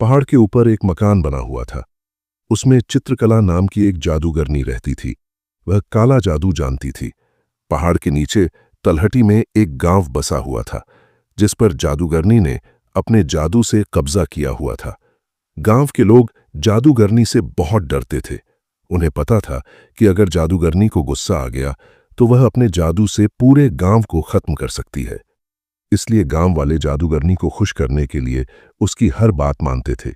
पहाड़ के ऊपर एक मकान बना हुआ था। उसमें चित्रकला नाम की एक जादूगरनी रहती थी। वह काला जादू जानती थी। पहाड़ के नीचे तलहटी में एक गांव बसा हुआ था, जिस पर जादूगरनी ने अपने जादू से कब्जा किया हुआ था। गांव के लोग जादूगरनी से बहुत डरते थे। उन्हें पता था कि अगर जादूगरनी को गुस्सा आ गया तो वह अपने जादू से पूरे गांव को खत्म कर सकती है। इसलिए गांव वाले जादूगरनी को खुश करने के लिए उसकी हर बात मानते थे।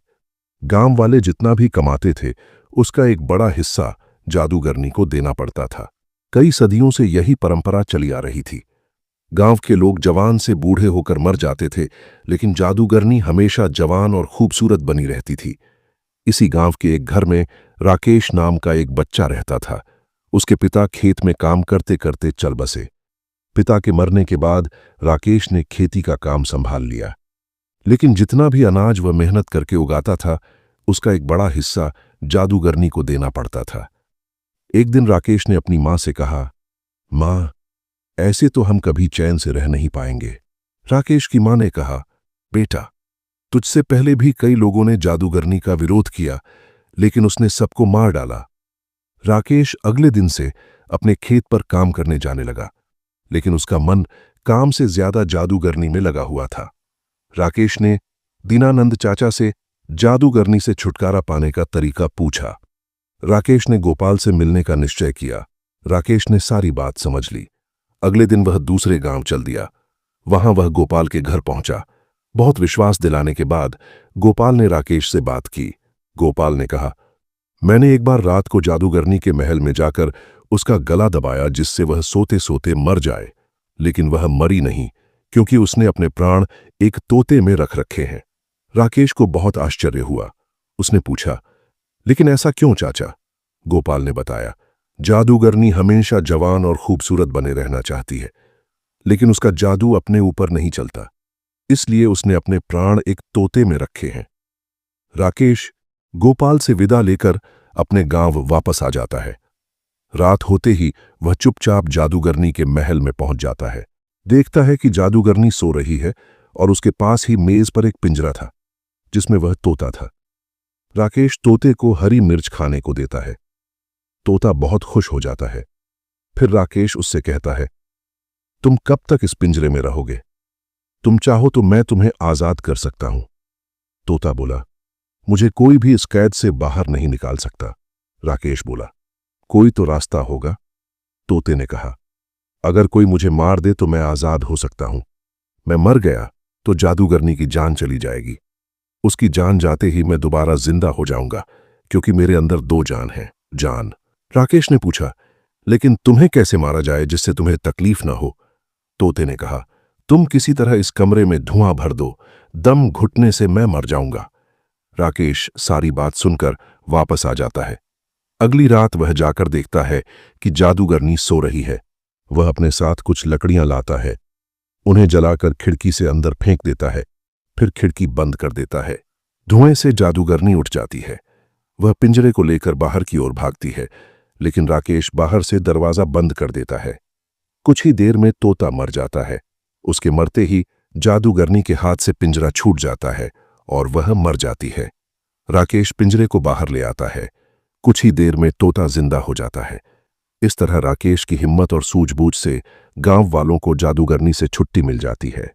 गांव वाले जितना भी कमाते थे, उसका एक बड़ा हिस्सा जादूगरनी को देना पड़ता था। कई सदियों से यही परंपरा चली आ रही थी। गांव के लोग जवान से बूढ़े होकर मर जाते थे, लेकिन जादूगरनी हमेशा जवान और खूबसूरत बनी रहती थी। इसी गांव के एक घर में राकेश नाम का एक बच्चा रहता था। उसके पिता खेत में काम करते करते चल बसे। पिता के मरने के बाद राकेश ने खेती का काम संभाल लिया, लेकिन जितना भी अनाज वह मेहनत करके उगाता था, उसका एक बड़ा हिस्सा जादूगरनी को देना पड़ता था। एक दिन राकेश ने अपनी मां से कहा, मां, ऐसे तो हम कभी चैन से रह नहीं पाएंगे। राकेश की मां ने कहा, बेटा, तुझसे पहले भी कई लोगों ने जादूगरनी का विरोध किया, लेकिन उसने सबको मार डाला। राकेश अगले दिन से अपने खेत पर काम करने जाने लगा, लेकिन उसका मन काम से ज्यादा जादूगरनी में लगा हुआ था। राकेश ने दीनानंद चाचा से जादूगरनी से छुटकारा पाने का तरीका पूछा। राकेश ने गोपाल से मिलने का निश्चय किया। राकेश ने सारी बात समझ ली। अगले दिन वह दूसरे गांव चल दिया। वहां वह गोपाल के घर पहुंचा। बहुत विश्वास दिलाने के बाद गोपाल ने राकेश से बात की। गोपाल ने कहा, मैंने एक बार रात को जादूगरनी के महल में जाकर उसका गला दबाया, जिससे वह सोते सोते मर जाए, लेकिन वह मरी नहीं, क्योंकि उसने अपने प्राण एक तोते में रख रखे हैं। राकेश को बहुत आश्चर्य हुआ। उसने पूछा, लेकिन ऐसा क्यों चाचा? गोपाल ने बताया, जादूगरनी हमेशा जवान और खूबसूरत बने रहना चाहती है, लेकिन उसका जादू अपने ऊपर नहीं चलता, इसलिए उसने अपने प्राण एक तोते में रखे हैं। राकेश गोपाल से विदा लेकर अपने गांव वापस आ जाता है। रात होते ही वह चुपचाप जादूगरनी के महल में पहुंच जाता है। देखता है कि जादूगरनी सो रही है और उसके पास ही मेज पर एक पिंजरा था, जिसमें वह तोता था। राकेश तोते को हरी मिर्च खाने को देता है। तोता बहुत खुश हो जाता है। फिर राकेश उससे कहता है, तुम कब तक इस पिंजरे में रहोगे? तुम चाहो तो मैं तुम्हें आजाद कर सकता हूं। तोता बोला, मुझे कोई भी इस कैद से बाहर नहीं निकाल सकता। राकेश बोला, कोई तो रास्ता होगा। तोते ने कहा, अगर कोई मुझे मार दे तो मैं आजाद हो सकता हूं। मैं मर गया तो जादूगरनी की जान चली जाएगी। उसकी जान जाते ही मैं दोबारा जिंदा हो जाऊंगा, क्योंकि मेरे अंदर दो जान है। जान। राकेश ने पूछा, लेकिन तुम्हें कैसे मारा जाए जिससे तुम्हें तकलीफ ना हो? तोते ने कहा, तुम किसी तरह इस कमरे में धुआं भर दो, दम घुटने से मैं मर जाऊंगा। राकेश सारी बात सुनकर वापस आ जाता है। अगली रात वह जाकर देखता है कि जादूगरनी सो रही है। वह अपने साथ कुछ लकड़ियां लाता है, उन्हें जलाकर खिड़की से अंदर फेंक देता है, फिर खिड़की बंद कर देता है। धुएं से जादूगरनी उठ जाती है। वह पिंजरे को लेकर बाहर की ओर भागती है, लेकिन राकेश बाहर से दरवाजा बंद कर देता है। कुछ ही देर में तोता मर जाता है। उसके मरते ही जादूगरनी के हाथ से पिंजरा छूट जाता है और वह मर जाती है। राकेश पिंजरे को बाहर ले आता है। कुछ ही देर में तोता जिंदा हो जाता है। इस तरह राकेश की हिम्मत और सूझबूझ से गांव वालों को जादूगरनी से छुट्टी मिल जाती है।